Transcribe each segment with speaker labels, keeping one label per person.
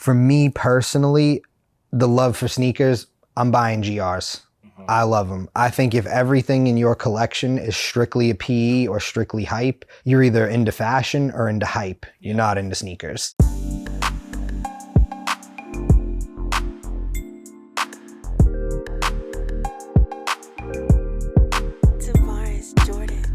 Speaker 1: For me personally, the love for sneakers, I'm buying GRs. I love them. I think if everything in your collection is strictly a PE or strictly hype, you're either into fashion or into hype. You're not into sneakers.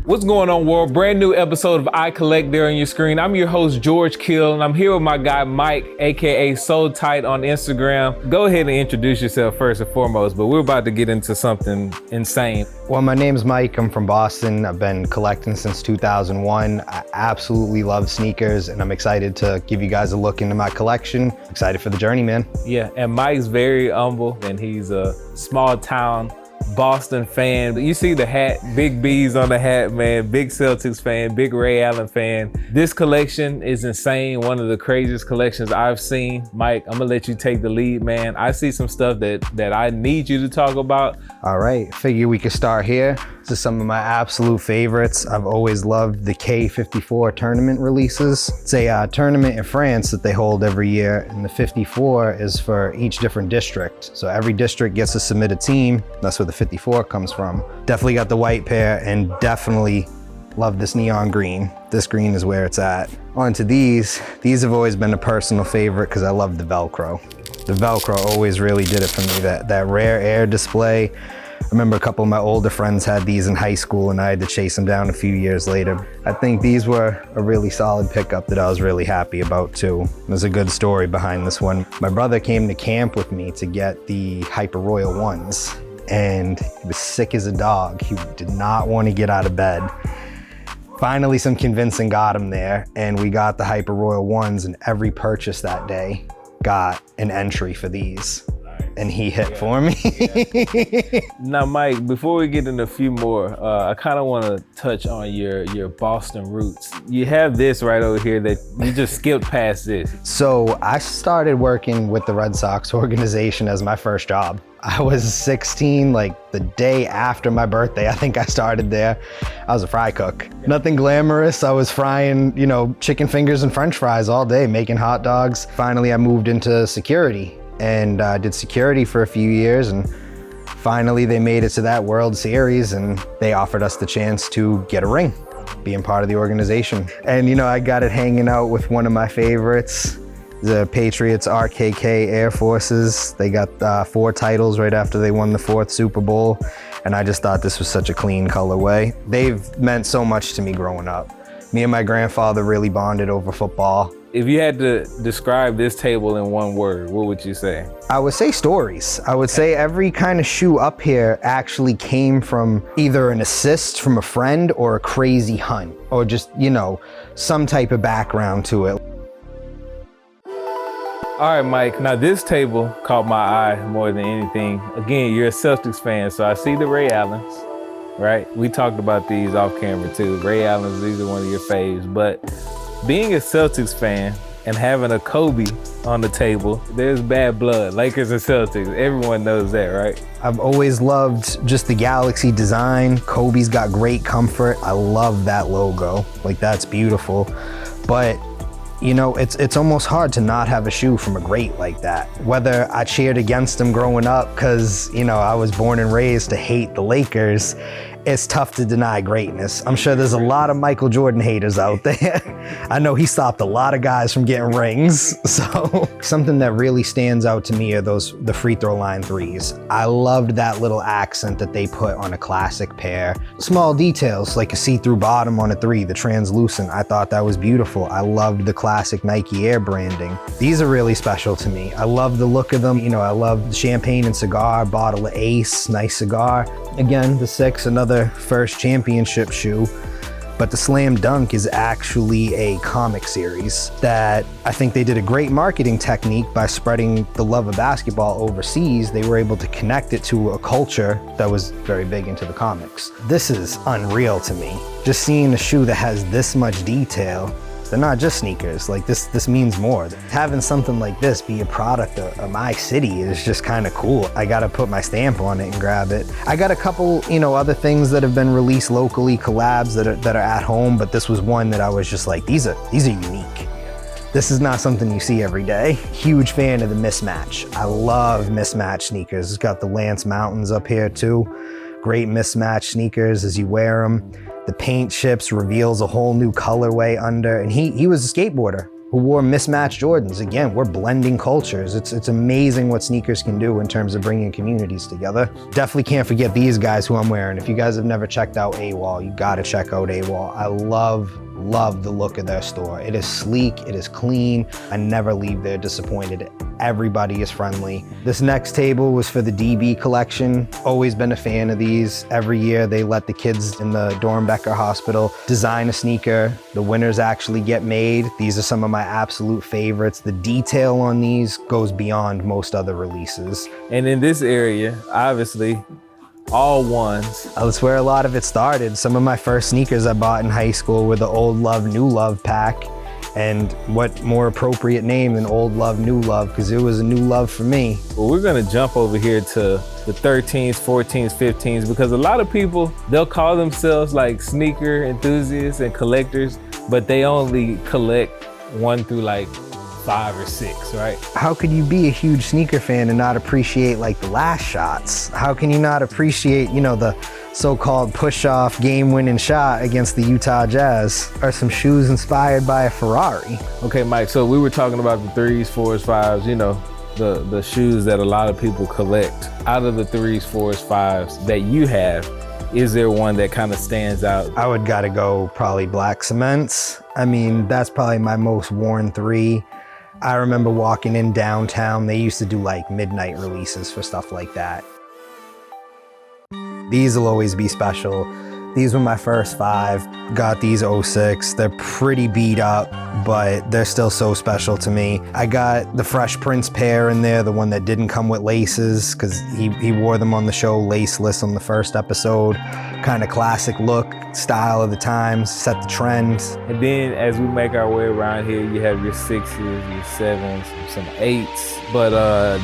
Speaker 2: What's going on, world? Brand new episode of iCollect there on your screen. I'm your host, George Kiel, and I'm here with my guy, Mike, aka So Tight on Instagram. Go ahead and introduce yourself first and foremost, but we're about to get into something insane.
Speaker 1: Well, my name's Mike. I'm from Boston. I've been collecting since 2001. I absolutely love sneakers, and I'm excited to give you guys a look into my collection. Excited for the journey, man.
Speaker 2: Yeah, and Mike's very humble, and he's a small town Boston fan. You see the hat, big B's on the hat, man. Big Celtics fan, big Ray Allen fan. This collection is insane. One of the craziest collections I've seen. Mike, I'm gonna let you take the lead, man. I see some stuff that I need you to talk about.
Speaker 1: All right, figure we could start here. This is some of my absolute favorites. I've always loved the K54 tournament releases. It's a tournament in France that they hold every year, and the 54 is for each different district. So every district gets to submit a team. That's where the 54 comes from. Definitely got the white pair, and definitely love this neon green. This green is where it's at. On to these. These have always been a personal favorite because I love the Velcro. The Velcro always really did it for me. That rare air display. I remember a couple of my older friends had these in high school, and I had to chase them down a few years later. I think these were a really solid pickup that I was really happy about too. There's a good story behind this one. My brother came to camp with me to get the Hyper Royal ones, and he was sick as a dog. He did not want to get out of bed. Finally, some convincing got him there, and we got the Hyper Royal ones, and every purchase that day got an entry for these. And he hit for me.
Speaker 2: Now, Mike, before we get into a few more, I kind of want to touch on your Boston roots. You have this right over here that you just skipped past this.
Speaker 1: So I started working with the Red Sox organization as my first job. I was 16, like the day after my birthday, I think I started there. I was a fry cook. Nothing glamorous. I was frying, chicken fingers and French fries all day, making hot dogs. Finally, I moved into security and did security for a few years, and finally they made it to that World Series, and they offered us the chance to get a ring, being part of the organization. And I got it hanging out with one of my favorites, the Patriots RKK Air Forces. They got 4 titles right after they won the 4th Super Bowl, and I just thought this was such a clean colorway. They've meant so much to me growing up. Me and my grandfather really bonded over football.
Speaker 2: If you had to describe this table in one word, what would you say?
Speaker 1: I would say stories. I would say every kind of shoe up here actually came from either an assist from a friend or a crazy hunt, or just, some type of background to it.
Speaker 2: All right, Mike, now this table caught my eye more than anything. Again, you're a Celtics fan, so I see the Ray Allens, right? We talked about these off camera too. Ray Allens, these are one of your faves, but being a Celtics fan and having a Kobe on the table, there's bad blood. Lakers and Celtics, everyone knows that, right?
Speaker 1: I've always loved just the Galaxy design. Kobe's got great comfort. I love that logo. That's beautiful. But it's almost hard to not have a shoe from a great like that. Whether I cheered against them growing up because, I was born and raised to hate the Lakers, it's tough to deny greatness. I'm sure there's a lot of Michael Jordan haters out there. I know he stopped a lot of guys from getting rings. So something that really stands out to me are the free throw line threes. I loved that little accent that they put on a classic pair. Small details like a see-through bottom on a 3, the translucent. I thought that was beautiful. I loved the classic Nike Air branding. These are really special to me. I love the look of them. I love the champagne and cigar, bottle of Ace, nice cigar. Again, the 6, another first championship shoe, but the Slam Dunk is actually a comic series that I think they did a great marketing technique by spreading the love of basketball overseas. They were able to connect it to a culture that was very big into the comics. This is unreal to me. Just seeing a shoe that has this much detail. They're not just sneakers. This means more. Having something like this be a product of my city is just kind of cool. I gotta put my stamp on it and grab it. I got a couple, other things that have been released locally, collabs that are at home, but this was one that I was just like, these are unique. This is not something you see every day. Huge fan of the mismatch. I love mismatch sneakers. It's got the Lance Mountains up here too. Great mismatch sneakers as you wear them. The paint chips reveals a whole new colorway under, and he was a skateboarder who wore mismatched Jordans. Again, we're blending cultures. It's amazing what sneakers can do in terms of bringing communities together. Definitely can't forget these guys who I'm wearing. If you guys have never checked out AWOL, you gotta check out AWOL. I love the look of their store. It is sleek, it is clean. I never leave there disappointed. Everybody is friendly. This next table was for the DB collection. Always been a fan of these. Every year they let the kids in the Dornbecker Hospital design a sneaker. The winners actually get made. These are some of my absolute favorites. The detail on these goes beyond most other releases.
Speaker 2: And in this area, obviously, all ones.
Speaker 1: That's where a lot of it started. Some of my first sneakers I bought in high school were the Old Love, New Love pack. And what more appropriate name than Old Love, New Love, because it was a new love for me.
Speaker 2: Well, we're gonna jump over here to the 13s, 14s, 15s, because a lot of people, they'll call themselves like sneaker enthusiasts and collectors, but they only collect 1 through like 5 or 6, right?
Speaker 1: How could you be a huge sneaker fan and not appreciate like the last shots? How can you not appreciate, you know, the so-called push-off game-winning shot against the Utah Jazz? Are some shoes inspired by a Ferrari?
Speaker 2: Okay, Mike, so we were talking about the 3s, 4s, 5s, you know, the shoes that a lot of people collect. Out of the 3s, 4s, 5s that you have, is there one that kind of stands out?
Speaker 1: I would gotta go probably Black Cements. I mean, that's probably my most worn 3. I remember walking in downtown, they used to do like midnight releases for stuff like that. These will always be special. These were my first 5. Got these 06. They're pretty beat up, but they're still so special to me. I got the Fresh Prince pair in there, the one that didn't come with laces, because he wore them on the show laceless on the first episode. Kind of classic look, style of the times, set the trends.
Speaker 2: And then as we make our way around here, you have your 6s, your 7s, some 8s. But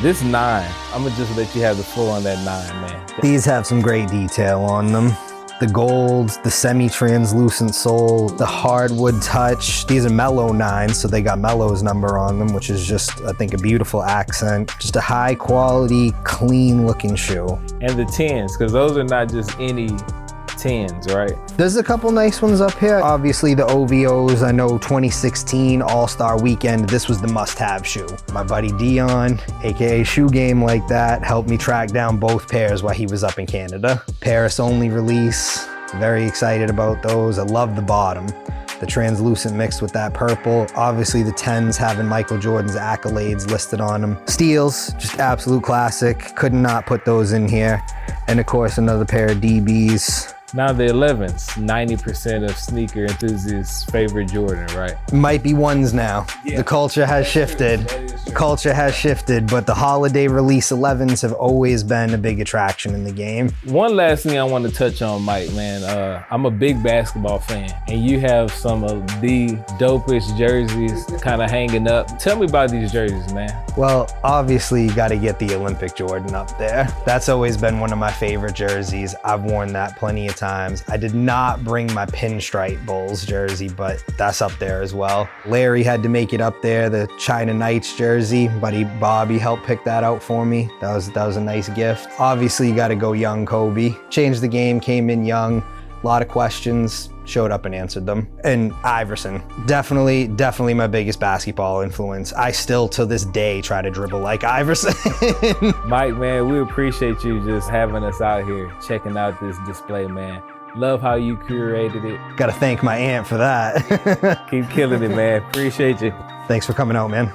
Speaker 2: this 9, I'm gonna just let you have the floor on that 9, man.
Speaker 1: These have some great detail on them. The golds, the semi-translucent sole, the hardwood touch. These are Mellow 9s, so they got Mellow's number on them, which is just, I think, a beautiful accent. Just a high quality, clean looking shoe.
Speaker 2: And the 10s, because those are not just any 10s, right?
Speaker 1: There's a couple nice ones up here. Obviously the OVOs, I know 2016 All-Star Weekend, this was the must-have shoe. My buddy Dion, AKA Shoe Game Like That, helped me track down both pairs while he was up in Canada. Paris only release, very excited about those. I love the bottom. The translucent mixed with that purple. Obviously the 10s having Michael Jordan's accolades listed on them. Steels, just absolute classic. Could not put those in here. And of course another pair of DBs.
Speaker 2: Now the 11s, 90% of sneaker enthusiasts' favorite Jordan, right?
Speaker 1: Might be ones now.
Speaker 2: Yeah.
Speaker 1: The culture has shifted. Culture has shifted, but the holiday release 11s have always been a big attraction in the game.
Speaker 2: One last thing I want to touch on, Mike, man. I'm a big basketball fan, and you have some of the dopest jerseys kind of hanging up. Tell me about these jerseys, man.
Speaker 1: Well, obviously you gotta get the Olympic Jordan up there. That's always been one of my favorite jerseys. I've worn that plenty of times. I did not bring my pinstripe Bulls jersey, but that's up there as well. Larry had to make it up there, the China Knights jersey. Buddy Bobby helped pick that out for me. That was a nice gift. Obviously you gotta go young Kobe. Changed the game, came in young. A lot of questions, showed up and answered them. And Iverson, definitely my biggest basketball influence. I still to this day try to dribble like Iverson.
Speaker 2: Mike, man, we appreciate you just having us out here, checking out this display, man. Love how you curated it.
Speaker 1: Gotta thank my aunt for that.
Speaker 2: Keep killing it, man. Appreciate you.
Speaker 1: Thanks for coming out, man.